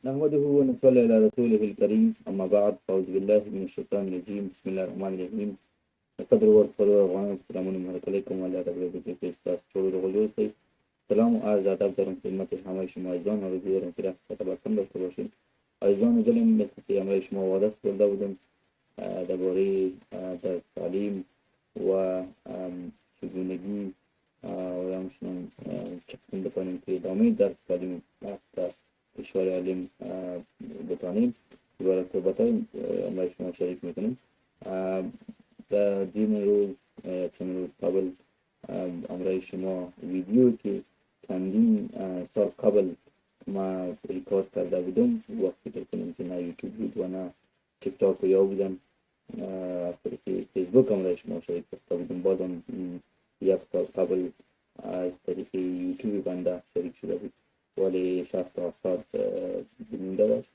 نحمده ونصلي على رسوله الكريم أما بعد فأعوذ بالله من الشيطان الرجيم بسم الله الرحمن الرحيم قدر ورسولو افغان السلام علیکم و علیکم و رحمة سلام و عرض ادب دارم خدمت همه شما عزیزان و امیدوارم که رفتتان داشته باشید. عزیزان دلم مثل که همه شما وعده کرده بودم درباره در تعلیم و چگونگی و همچنین چطور بتانیم که ادامه درس تعلیم در کشور علم بتانیم و صحبت‌های همه شما شریک میکنیم. در دین روز چند روز قبل امرای شما ویدیو که چندین سال قبل ما ریکارد کرده بودم وقتی که کنیم که نه یوتیوب بود و نه تیک تاک یا بودم که فیسبوک امرای شما شریک کرده بودم. بازم یک سال قبل از طریق یوتیوب بنده شریک شده بود ولی 60-70 بیننده داشت.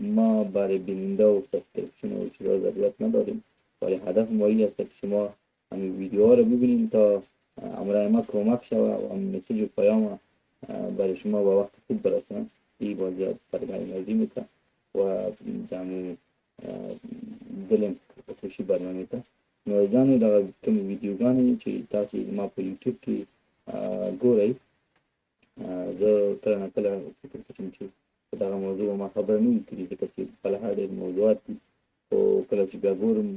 ما برای بیننده و سبسکریپشن و چیزا ضرورت نداریم ولی هدف ما این است که شما همین ویدیوها رو ببینید تا امرای ما کمک شود و مسیج و پیام برای شما با وقت خوب برسند. این بازی برنامه نازی میکنه و جمعی دلم خوشی برنامه تا نوزدانی در کمی ویدیوگانی که تاسی ما په یوتیوب کې ګورئ. زه کله نه کله فکر کوم چې په دغه موضوع ما خبر نه وي کړې ځکه چې کله هر ډېر موضوعات دي خو کله چې بیا ګورم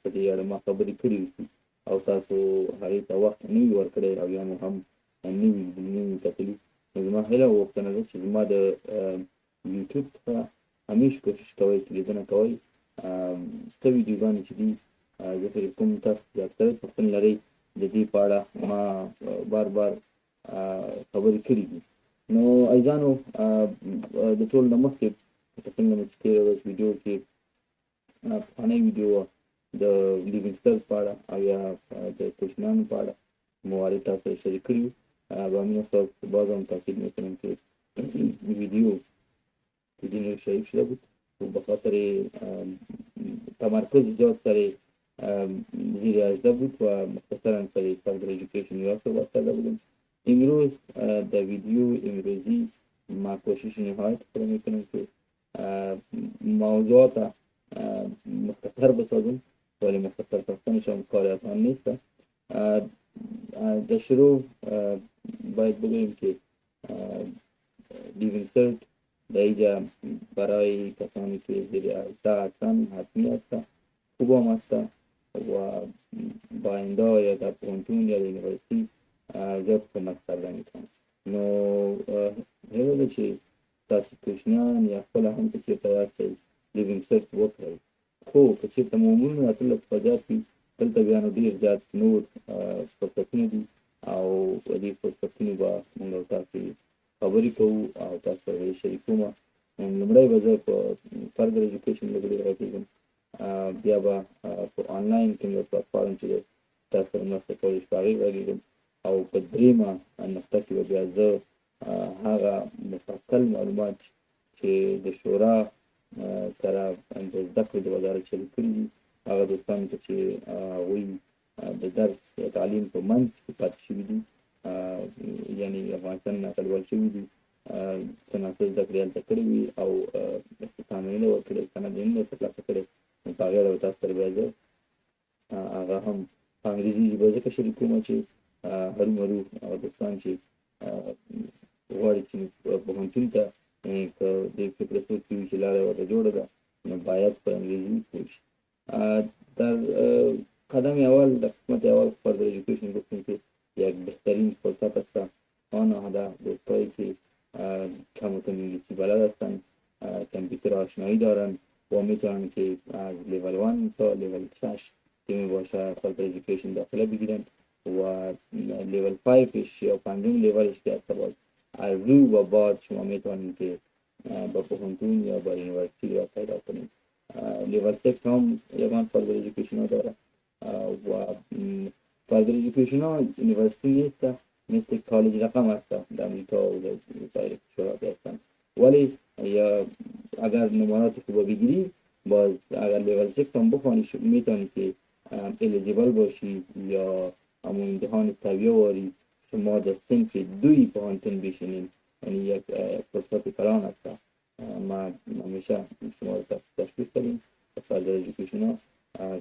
په دې اړه ما خبرې کړې وي او تاسو هغې ته وخت نه وي ورکړی او یا مو هم نه وي کتلي نو زما هیله او غوښتنه ده چې زما د یوټیوب څخه همیش کوشش کوئ چې لیدنه کوئ څه ویډیوګانې چې دي زه فکر کوم تاسو زیاتره پوښتنې لرئ د دې په اړه ما بار بار خبرې کړې دي. نو عزیزانو د ټول نه مخکې لکه څنګه مو چې تېره ورځ ویډیو کې پخوانۍ ویډیو وه د لیوینګ سټایل په اړه او یا د کوچنیانو په اړه مو تاسو سره شریک کړي وو. به همین سبب باز هم تاکید میکنم که ویدیو دین شریک شده بود و به خاطر تمرکز زیاد سر زیر اجده بود و مختصرا سر فردر ایژوکیشن یا صحبت کرده بودم. امروز در ویدیو امروزی ما کوشش نهایت کنم میکنم که موضوعات مختصر بسازم ولی مختصر ساختنش هم کار آسان نیست. در شروع باید بگوییم که لیوینگ سرت در اینجا برای کسانی که زیر 18 هستند حتمی است، خوب هم است و با آینده یا در پوهنتون یا در یونیورسیتی زیاد کمک کرده میکنه. نو هیله ده چې تاسو کوچنیان یا خپله هم که چېرته یاستئ لیوینګ سرت وکړئ، خو که چېرته مو عمرونه اتلس څخه زیات وي دلته بیا نو ډېر زیات نور فرصتونه دي او په دې فرصتونو به موږ او تاسې خبرې کوو او تاسو سره شریکوم. لومړی به زه په فردر ایژوکیشن لږ ډېر غږېږم، بیا به په آنلاین کوم یو پلټفارم چې دی تاسو سره مرسته کولی شي په هغې غږېږم او په درېیمه نقطه کې به بیا زه هغه مفصل معلومات چې د شورا سره د زده کړې د وزارت شریک کړي دي هغه دوستانو ته چې هغوی د درس تعلیم په منځ کې پاتې شوي دي یعنې افغانستان نه کډوال شوي دي څه ناڅه زده کړې هلته کړې وي او تمرینونه ورکړې سندونه یې ترلاسه کړې نو په هغې اړه به تاسو سره بیا زه هغه هم په انګریزي ژبه ځکه شریکوم چې هرومرو هغه دوستان چې غواړي چې پوهنتون ته که د فکر سوچ کې وي چې لاره یې ورته جوړه ده نو باید په انګریزي پوه شي. در قدم اول در قسمت اول فردر ایژوکیشن گفتیم که یک بهترین فرصت است آن آمده دوستایی که کم و کم انگلیسی بلد هستند، کامپیوتر آشنایی دارند و میتونن که از لیول 1 تا لیول 6 که می باشه فردر ایژوکیشن داخله بگیرند و لیول 5 یا پنجم لیولش که هست باز از روی و بعد شما میتونید که با پوهنتون یا با یونیورسیتی را پیدا کنید. لیول 6 هم یکان فردر ایژوکیشن ها داره و فردر ایژوکیشن ها یونیورسیتی نیست، مثل کالج رقم هست در امریکا و در سایر کشورها هستند ولی یا اگر نمرات خوب بگیری باز اگر لیول 6 هم بخوانی میتونی که الیجیبل باشی یا همون امتحان سویه واری شما در صنف 2 پوهنتون بشینید، یعنی یک فرصت کلان است همیشه شما رو تشویق کردیم به فردر ایژوکیشن ها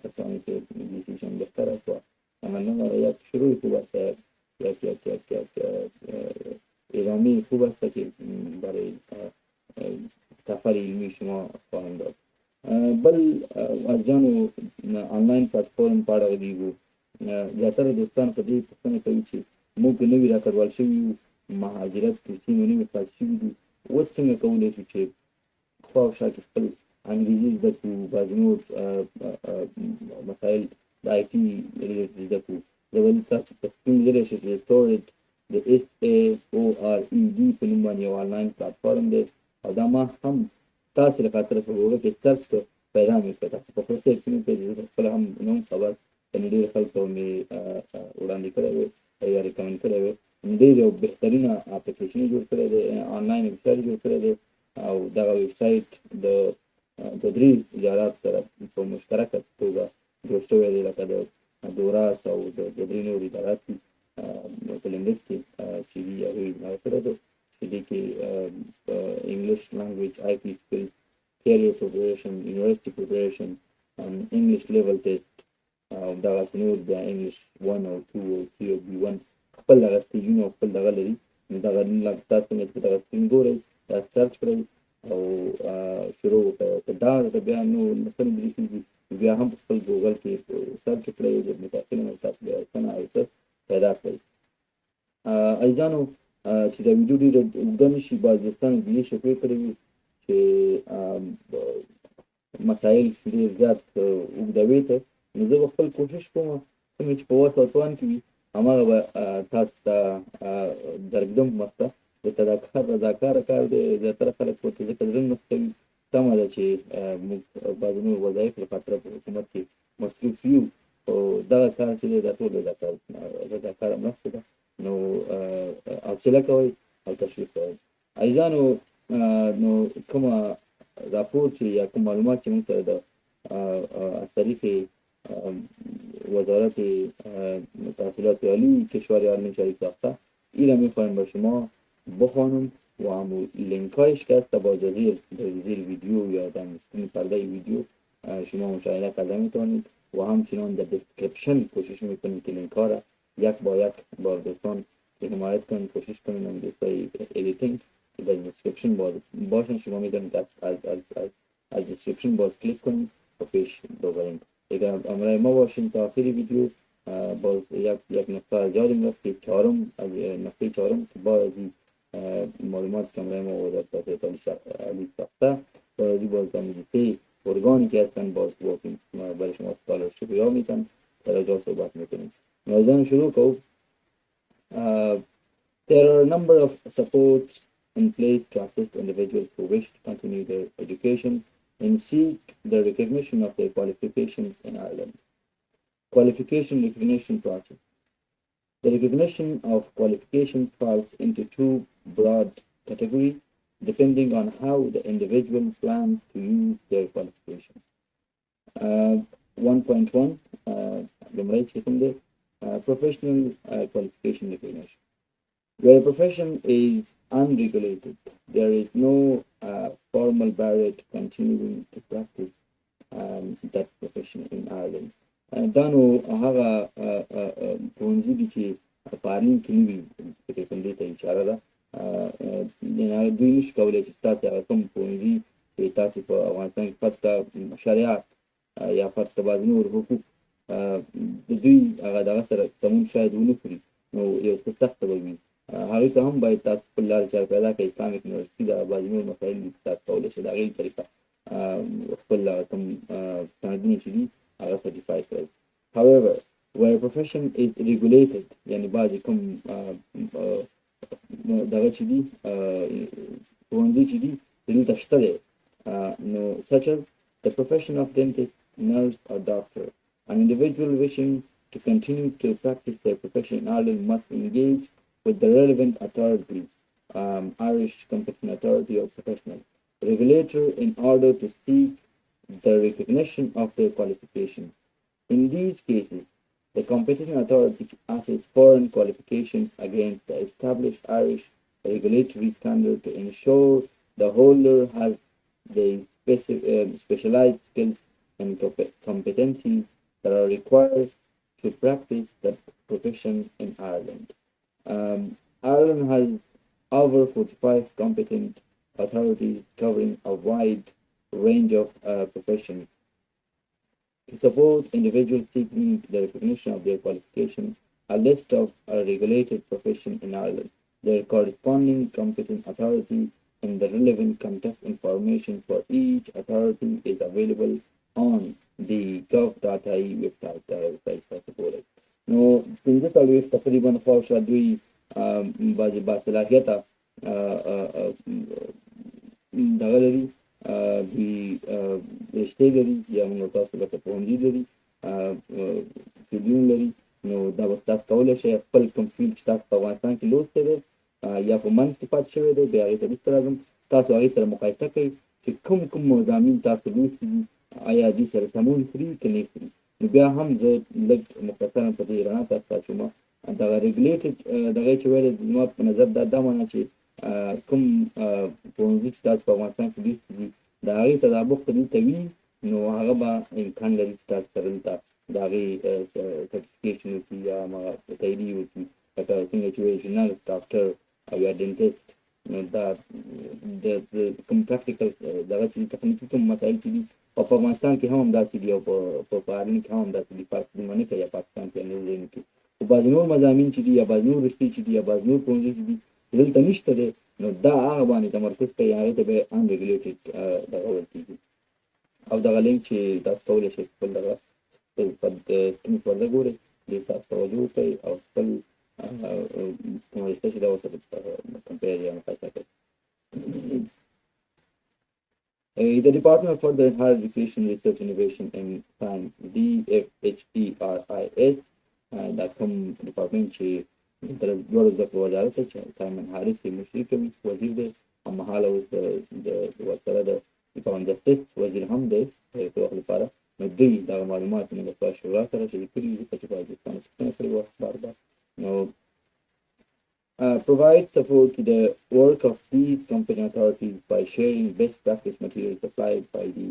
کسانی که انگلیسیشان بهتر است و عملا یک شروع خوب است، یک ادامه خوب است که برای سفر علمی شما خواهند داد. بل از جانو آنلاین پلیټفارم په اړه غږیږو. زیاتره دوستان په دې پوښتنه کوي چې موږ نوي راکډوال شوي یو، مهاجرت کوڅې مو نوي پاتې شوي دي، اوس څنګه کولی شو چې خوا او شا کې خپل انګریزي زده کړو، بعضې نور مسایل د آی ټي ریلیټډ زده کړو. زه به تاسو ته سپین لیدلی شئ چې سټورډ د SAORED په نوم باندې یو آنلاین پلیټفارم دی او دا ما هم تاسو له خاطره په ګوګل کې سرچ کړ، پیدا مې کړ. تاسو په خپل کې زه خپله هم نه وم خبر، کنې ډېر خلکو مې وړاندې کړی وی یا ریکمنډ کړی وی. ډېر یو بهترینه اپلیکیشن جوړ کړی دی، آنلاین ویبسایټ جوړ کړی دی او دغه ویبسایټ د درې ایجادات سره په مشترکه توګه جوړ شوی دی، لکه د دوراس او د درې نور ایجادات دي په لنډیز کې چې دي هغوی هغه کړی دی چې دې کې انګلیش لانګویج، آی پي سکلز، career preparation, university preparation, English level test او دغه نور بیا انګلیش 1 او 2 او 3 او B1 خپل دغه سټیجونه خپل دغه لري. دغه تاسو څنګه چې دغه سکرین ګورئ دا سرچ کړئ او شروع وکړئ. که دا بیا نو څه نه بریښي بیا هم په خپل ګوګل کې سرچ کړئ د متأخرینو تاسو بیا څه نه او څه پیدا کړئ. عزیزانو چې دا ویډیو ډېره اوږده نه شي، بعض دوستانو دې شکوې کړې وي چې مسایل ډېر زیات اوږدوي ته، نو زه به خپل کوشش کوم څنګه چې په وس او توان کې وي هماغه به تاسو ته درږدم مخته. ځکه دا کار رضاکاره کار دی، زیاتره خلک ورته ځکه زړه نه کوي. سمه ده چې موږ بعضې نور وظایف له خاطره په حکومت کې مصروف یو، خو دغه کار چې دی دا ټول رضاکاره مرسته ده. نو حوصله کوئ او تشویق کوئ. عزیزانو نو کومه راپور چې یا کوم معلومات چې موږ سره د از طریق وزارت تحصیلات عالی کشور آرمن شریف ساخته این را میخوایم با شما بخوانم و همو لینکایش که است با زیر ویدیو یا در سکرین پرده ویدیو شما مشاهده کرده میتونید و همچنان در دسکریپشن کوشش میکنیم که لینک ها را یک با یک با دوستان که حمایت کنید کوشش کنید هم دوستای ایدیتینگ که در دسکریپشن باشن. شما میتونید از دسکریپشن باز کلیک کنید و پیش ببرید. اگر همراه ما باشین تا آخر ویدیو باز یک نقطه از یادم رفت که نقطه چهارم که باز معلومات که همراه ما وزارت تحصیلات عالی ساخته باز مدرسه ارگانی که هستن باز برای شما اسکالرشیپ یا میتن در اجا صحبت میکنیم. نوازان شروع کنم. There are a number of supports in place to assist individuals who wish to continue their education and seek the recognition of their qualifications in Ireland. Qualification recognition process. The recognition of qualifications falls into two broad categories depending on how the individual plans to use their qualifications. 1.1 professional qualification recognition. Where a profession is unregulated, there is no formal barrier to continuing to practice that profession in Ireland. دا نو هغه پوهنځي دي چې په آرلین کې نه وي، فکر کوم دې ته اشاره ده. دوی نشي کولی چې ستاسې هغه کوم پوهنځي چې تاسې په افغانستان کې فرض کړه شریعت یا فرض کړه بعضې نور حقوق د دوی هغه دغه سره سمون شاید ونه کړي، نو یو څه سخته به وي. هغوی ته هم باید تاسو خپل لارې چارې پیدا کړئ. اسلامیک یونیورسټي د بعضې نور مسایل دي چې تاسو کولی شئ د هغې طریقه خپل هغه کوم سندونه چې دي هغه سرټیفای کړئ. However, where a profession is regulated, یعنې بعضې کوم دغه چې دي پوهنځي چې دي دلته شته دی، نو such as the profession of dentist, nurse or doctor. An individual wishing to continue to practice their profession in Ireland must engage with the relevant authority, Irish competent authority or professional regulator in order to seek the recognition of their qualifications. In these cases, the competent authority assesses foreign qualifications against the established Irish regulatory standard to ensure the holder has the specialized skills and competencies that are required to practice the profession in Ireland. Ireland has over 45 competent authorities covering a wide range of professions. To support individuals seeking the recognition of their qualification, a list of regulated professions in Ireland, their corresponding competent authority, and the relevant contact information for each authority is available on the gov.ie website. website نو پنځه څلوېښت تقریبا خواوشا دوی بعضې باصلاحیته دغه لري دوی رشتې لري یا موږ تاسو لکه پوهنځي لري فیلډونه لري نو دا به تاسو کولی شئ خپل کوم فیلډ چې تاسو په افغانستان کې لوستی دی یا په منځ کې پاتې شوی دی بیا هغې ته وروسته راځم تاسو هغې سره مقایسه کوئ چې کوم مضامین تاسو لوستي دي آیا دوی سره سمون خوري که نه خوري نو بیا هم زه لږ مختصرا په دې رڼا تاسو ته اچوم دغه ریګولیټډ دغه چې ویل زما په نظر دا معنی چې کوم پوهنځي چې تاسو په افغانستان کې لوستي دي د هغې تطابق که دلته وي نو هغه به امکان لري چې تاسو سره دلته د هغې سرټیفیکیشن وکړي یا همغه تاییدیې وکړي لکه څنګه چې ویل چې نرس ډاکټر او یا ډینټسټ نو دا د کوم پراکټیکل دغه چې تخنیکي کوم مسایل چې دي او په افغانستان کې هم همداسې دي او په ایرلنډ کې هم همداسې دي فرق دومره نه کوي یا پاکستان کې یا نورو ځایونو کې خو بعضې نور مضامین چې دي یا بعضې نور رشتې چې دي یا بعضې نور پوهنځي چې دي دلته نشته دی نو دا هغه باندې تمرکز کوي هغې ته به یې انریګولیټډ دغه ویل کېږي او دغه لینک چې تاسو کولی شئ خپل دغه سکرین پر وګورئ دې تاسو توجه وکړئ او خپل رشته چې دا ورسره کمپیر یا مقایسه کوئ. The Department for the Higher Education, Research, Innovation and Science, DFHERIS, دا کوم ډپارټمنټ چې د لوړو زده کړو وزارت دی چې سایمن هاریس یې مشري کوي وزیر دی هممهاله اوس د ورسره د ډپارټمنټ جسټس وزیر هم دی د یو وخت لپاره نو دوی دغه معلومات موږ په شورا سره شریک کړي دي ځکه چې په افغانستان کې پوښتنه کړې وه بار نو provide support to the work of these competent authorities by sharing best practice materials supplied by the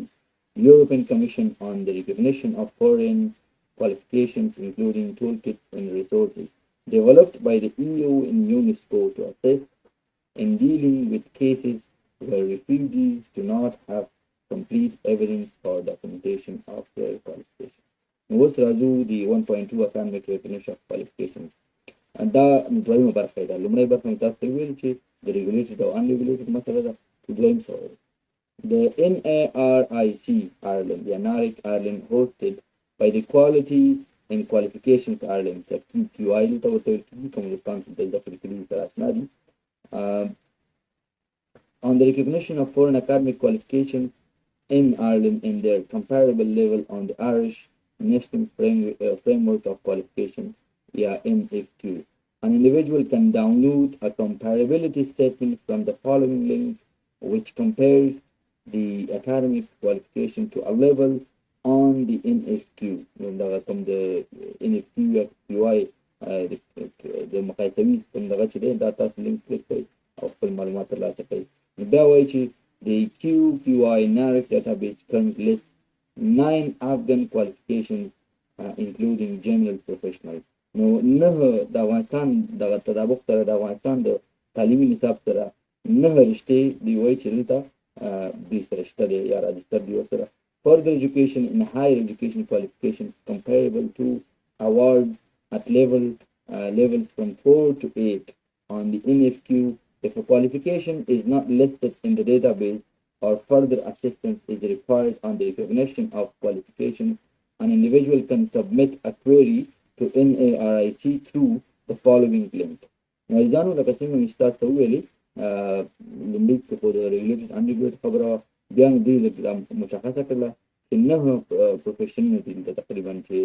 European Commission on the recognition of foreign qualifications, including toolkits and resources developed by the EU and UNESCO to assist in dealing with cases where refugees do not have complete evidence or documentation of their qualifications. اوس راځو د 1.2 academic recognition of qualifications. دا دویمه برخه ده. لومړی برخه مې تاسو ته ویل چې د ریګولیټډ او ان ریګولیټډ مسله ده. دویم سوال د NARIC Ireland یا NARIC Ireland hosted by the Quality and Qualifications Ireland QI ته ورته ویل کېږي کوم ریسپانسیبل د زده کړې کلي سره اشنا دي on the recognition of foreign academic qualifications in Ireland and their comparable level on the Irish National Framework of Qualifications NFQ. An individual can download a comparability statement from the following link, which compares the academic qualification to a level on the NFQ. From the NFQ QI, the مقایسوي کوم دغه چې دی دا تاسو لینک کلیک کړئ او خپل معلومات ترلاسه کړئ. بیا وایي چې the QQI NARIC database currently lists 9 Afghan qualifications including general professionals. نو نه د افغانستان دغه تطابق سره د افغانستان د تعلیمي نصاب سره نه رشتې دی وایي چې دلته دوی سره شته دی یا راجستر دی ورسره further education and higher education qualifications comparable to awards at levels from 4 to 8 on the NFQ. If a qualification is not listed in the database or further assistance is required on the recognition of qualifications, an individual can submit a query to NARIC through the following link. نو لکه څنګه مې تاسو ته وویلې لومړی خو د ریګولیټډ انډیګولیټډ خبره وه بیا مې دوی مشخصه کړله چې 9 پروفیشنونه دي دلته تقریبا چې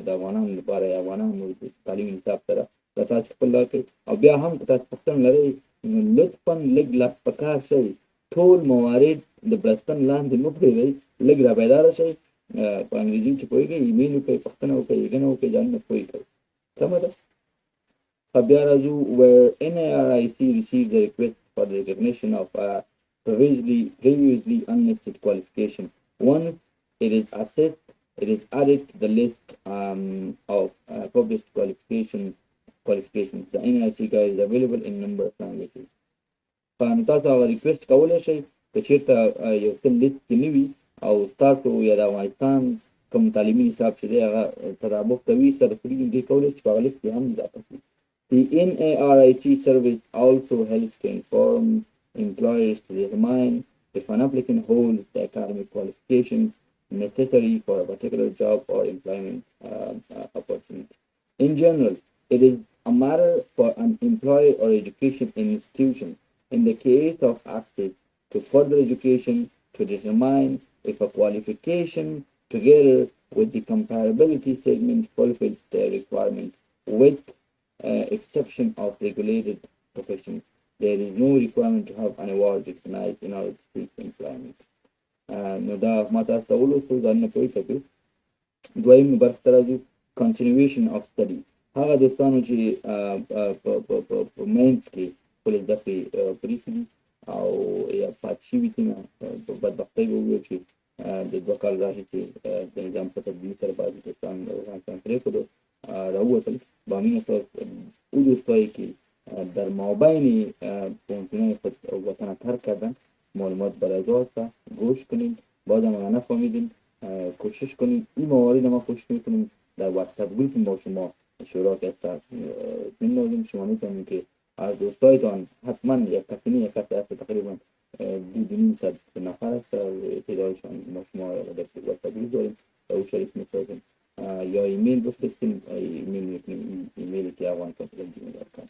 د افغانانو لپاره یا افغانانو تعلیمي نصاب سره دا تاسو خپل کړئ او بیا هم که تاسو پوښتنه لرئ نو لطفا لږ لا په کار شئ ټول موارد د بلستن لاندې مه پرېږدئ لږ را بیداره شئ په انګریزي چې پوهېږئ ایمیل وکړئ پوښتنه وکړئ لیکنه وکړئ ځانونه پوه کړئ سمه ده بیا راځو where NARIC receives a request for the recognition of a previously unlisted qualification. Once it is assessed, it is added to the list of published qualifications. The NIC guide is available in number of languages. فنو تاسو هغه ریکویسټ کولی شئ که چېرته یو څه لیست کې نه وي او تاسو یا د افغانستان کوم تعلیمي نصاب چې دی هغه تطابق کوي سره فریډم دی کولی چې په هغه لیست کې هم اضافه کړي. The NARIC service also helps to inform employers to determine if an applicant holds the academic qualifications necessary for a particular job or employment opportunity. In general, it is a matter for an employer or education institution in the case of access to further education to determine if a qualification together with the comparability statement fulfills their requirement with exception of regulated professions. There is no requirement to have an award recognized in order to seek employment. نو دا ما تاسو ته ولوستو ځانونه پوه کړو. دویم برخه ته راځو continuation of study. هغه دوستانو چې په مینس کې خپل زده کړې پرېښي دي او یا پاتې شوي دي نه په بدبختۍ به وویل چې د 2 کال راهیسې چې د نظام په تبدیلي سره بعضې دوستان د افغانستان پرېښودو راووتل بامینه او که در مابین پوهنتونهای خود وطن ترک کردن معلومات برای هست گوش کنید باز هم اگر نفهمیدین کوشش کنید این موارد ما کوشش میکنیم در واتساپ گروپ با شما اشتراک هست می‌نویسیم شما می‌تونید که از دوستایتان حتما یک کسی هست تقریبا 2,500 نفر است تعدادشان ما شما در واتساپ گروپ داریم او شریک می‌سازیم یا ایمیل بفرستیم ایمیل می‌کنیم ایمیلی که افغان.gmail.com.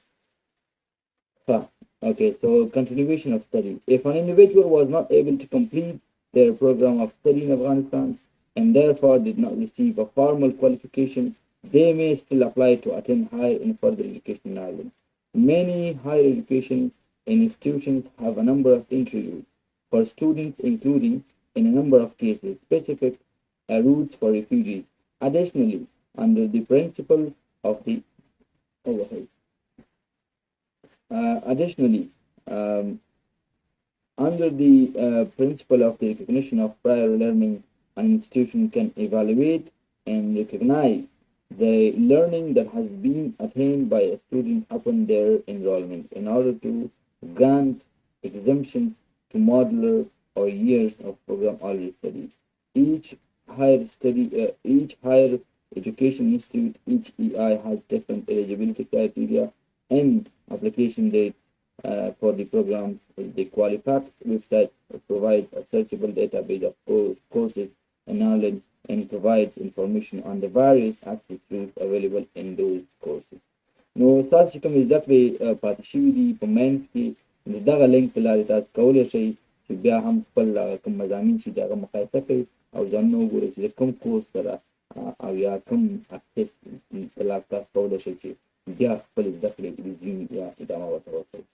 Okay, so continuation of study. If an individual was not able to complete their program of study in Afghanistan and therefore did not receive a formal qualification, they may still apply to attend higher and further education in Ireland. Many higher education institutions have a number of interviews for students, including, in a number of cases, specific routes for refugees. Additionally, under the principle of the under the principle of the recognition of prior learning, an institution can evaluate and recognize the learning that has been attained by a student upon their enrollment in order to grant exemptions to modular or years of program already studied. Each higher education institute, each EI has different eligibility criteria and application dates for the programs. The Qualifax website provides a searchable database of courses in Ireland and provides information on the various access routes available in those courses. نو تاسو کوم زده کړې پاتې شوي دي په مینس کې د دغه لینک په لارې تاسو کولی شئ چې بیا هم خپل کوم مضامین چې د هغه مقایسه کړئ او ځانونه وګورئ چې د کوم کورس سره او یا کوم اکسس په لار تاسو کولی شئ چې بیا خپل زده کړې ریزیوم یا ادامه ورته ورکړئ.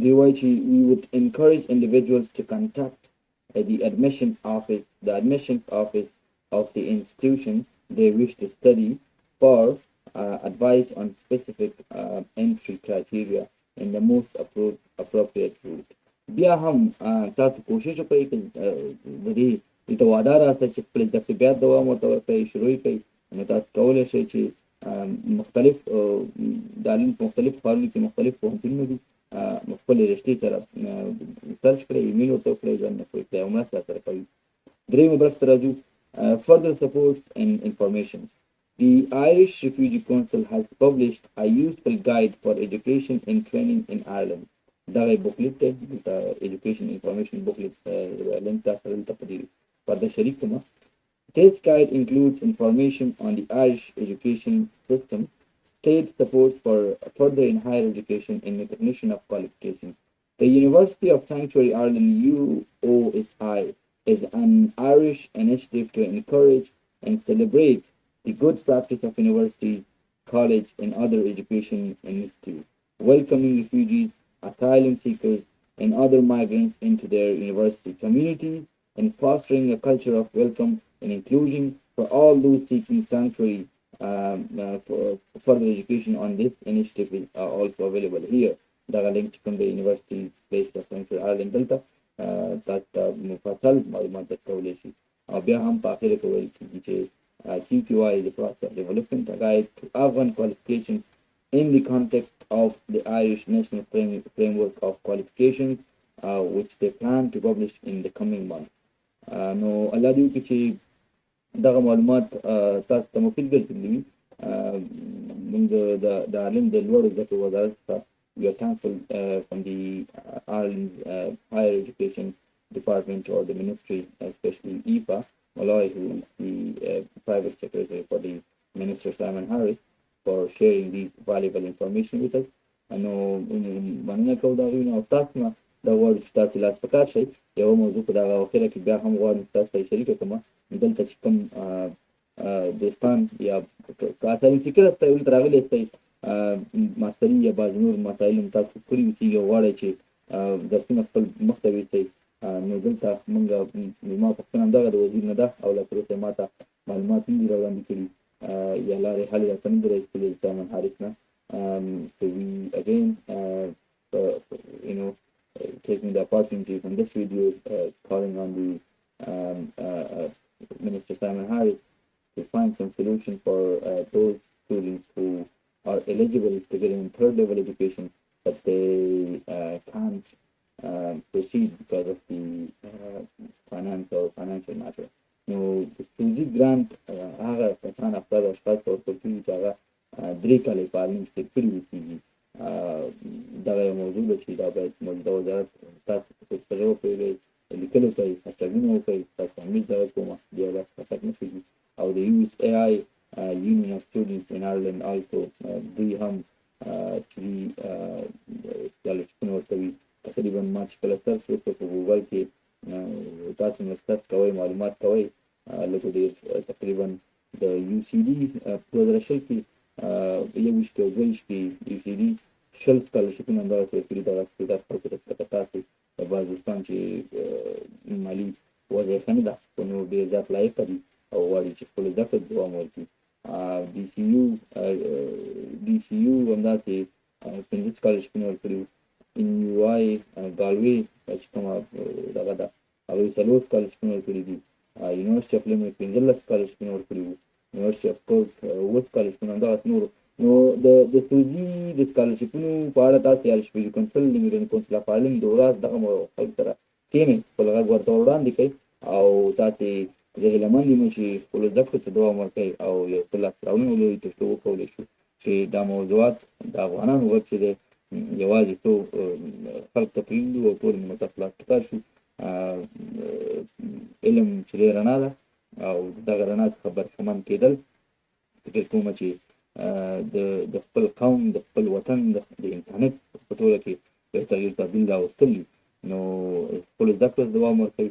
دوی وایي چې we would encourage individuals to contact the admission office of the institution they wish to study for advice on specific entry criteria and the most appropriate route. بیا هم تاسو کوشش وکړئ چې د دې ته وادار اوسئ چې خپل زده کړې بیا دوام ورته ورکړئ شروع کړئ. نو تاسو کولی شئ چې مختلف دالین په مختلف ښارونو کې مختلف پوهنتونونه دي خپل رشتې سره سرچ کړئ ایمیل ورته وکړئ ځانونه پوه کړئ او مرسته سره کوي. درېیمه برخه ته راځو further support and information. The Irish Refugee Council has published a useful guide for education and training in Ireland. دغه بوکلیټ دی دلته education information booklet لینک تاسو دلته په دې پرده شریک کوم. This guide includes information on the Irish education system, state support for further and higher education and recognition of qualifications. The University of Sanctuary Ireland UOSI is an Irish initiative to encourage and celebrate the good practice of universities, college, and other education institutes, welcoming refugees, asylum seekers, and other migrants into their university communities, and fostering a culture of welcome and inclusion for all those seeking sanctuary for further education. On this initiative is also available here. دغه لینک چې کوم د یونیورسيټي پلیس د فرانکفورټ آیرلند دلته تاسو ته مفصل معلومات درکولی شي او بیا هم په اخر کې ویل کېږي چې QQI is a process of development a guide to Afghan qualifications in the context of the Irish National Framework of Qualifications which they plan to publish in the coming months. نو الله دې وکړي چې دغه معلومات تاسو ته مفید ګرځېدلي وي. موږ د عالم د لوړو زده کړو وزارت څخه we are thankful from the Ireland Higher Education Department or the Ministry, especially EPA, Malloy, who is the private secretary for the Minister Simon Harris, for sharing these valuable information with us. نو مننه کوم دا وینم او تاسو نه دا غواړو چې تاسو لاس پکار شئ. یو موضوع په دغه اخره کې بیا هم غواړم تاسو سره شریکه کړم. دلته چې کوم دوستان یا کاساني فکر ته ولته راغلي استئ ماستري یا بعض نور مسایل تاسو کړی وي چې غواړئ چې درسونه خپل مخته ویسئ نو دلته موږ ما پوښتنه همدغه د وزیر نه ده او لا تر اوسه ما ته معلومات نه دي راوړاندې کړي یا لارې حل راته نه دي رایستلي د سایمن هاریس نه. So we again taking the opportunity from this video calling on the Minister Simon Harris to find some solution for those students who are eligible to get in third level education but they can't proceed because of the financial matter. نو د سوزي ګرانټ هغه کسان افراد اشخاص ته ورکول کېږي چې هغه 3 کاله یې په عالم کې تېر کړي کېږي. دغه یو موضوع ده چې دا باید موجوده وزارت تاسو په سره وپوهېږئ لیکل وکړئ هشټګونه وکړئ تاسو امید دغه کومه بیا داسې خطر نه کېږي. او د USAI Union of Students in Ireland also دوی هم چې سکالرشپونه ورکوي. تقریبا ما چې کله سرچ وکړو په ګوګل کې تاسو سرچ کوئ معلومات کوئ لکه ډېر تقریبا د UCD په 2020 کې 21 کې او 22 کې UCD 10 سکالرشپونه همدغسې ورکړي. دغه داسې خلکو ته لکه تاسو بعض دوستان چې مالي وضع یې ښه نه ده خو نور ډېر زیات لایقه دي او غواړي چې خپلو زده کړو دوام ورکړي. DCU همداسې 15 سکالرشپونه ورکړي وو. NUI ګالوې چې کومه دغه ده هغوی 4 سکالرشپونه ورکړي دي. یونیورسټي اف لیمریک 15 سکالرشپونه ورکړي وو. یونیورسټي اف کورک 7 سکالرشپونه همدغسې نورو. نو د سوزي د سکالرشپونو په اړه تاسو ارش پیجو کنسل لمیډن کونسل اف عالم د ورځ دغه خلک سره کېنئ خپل غږ ورته وړاندې کړئ او تاسې زه هیله مند یم چې خپلو زده کړو ته دوام ورکړئ او یو څه لاسته راوړنې ولرئ تر څو وکولی شو چې دا موضوعات د افغانانو غږ چې دی یوازې څو خلک ته پرېږدو او ټول ملت خلاص پکار شو. علم چې دی رڼا ده او دغه رڼا څخه برخمن کېدل فکر کومه چې د خپل قوم د خپل وطن د انسانیت په ټوله کې یو تغییر تبدیل راوستل دي. نو خپلو زده کړو ته دوام ورکوئ.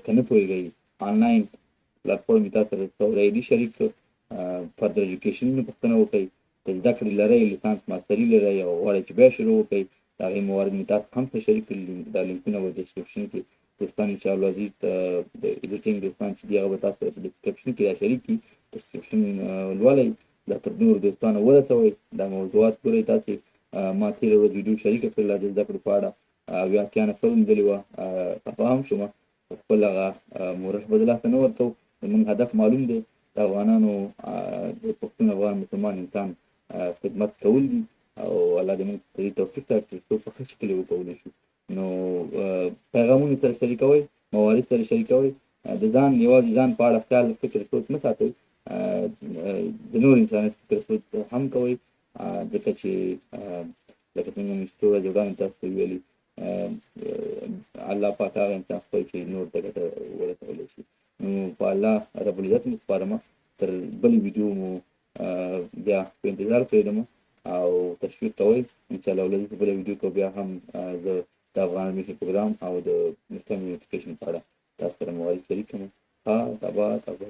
که نه پوهېږئ آنلاین پلټفارم تاسو سره سوری شریک کړ فردر ایجوکیشن پوښتنه وکړئ که زده کړې لرئ لیسانس ماستري لرئ او غواړئ چې بیا شروع وکړئ د هغې موارد مې تاسو هم سره شریک کړي دا لینکونه به ډسکرپشن کې دوستان انشاءالله عزیز د ایډیټینګ دوستان چې دي هغه به تاسو سره په ډسکرپشن کې دا شریک کړي. ډسکرپشن لولئ دا تر نورو دوستانو ورسوئ. دا موضوعات ګورئ. تاسې ما تېره ورځ ویډیو شریکه کړله د زده کړو په اړه واقعا ښه ولیدلې وه خفه هم شومه خپل هغه مورخ به د لاسه نه ورکوو. زموږ هدف معلوم دی د افغانانو د پښتون افغان مسلمان انسان خدمت کول دي او الله دې موږ ته دې توفیق راکړي چې څو په ښه شکل یې وکولی شو. نو پیغامونه سره شریکوئ موارد سره شریکوئ د ځان یوازې ځان په اړه خیال فکر سوچ مه ساتئ د نور انسانیت فکر سوچ هم کوئ ځکه چې لکه څنګه مې څو ورځې وړاندې تاسو ته ویلي الله پاک هغه انسان خوښوي چې نور ته ګټه ورسولی شي. نو په الله رب العزت مو سپارمه. تر بلې ویډیو مو بیا په انتظار پرېږدم او تشویق کوئ انشاءالله ولې په بله ویډیو کې بیا هم زه د افغان میشن پروګرام او د مسلم یونیفیکیشن په اړه تاسو سره موارد شریک کړم. ها تبا تبا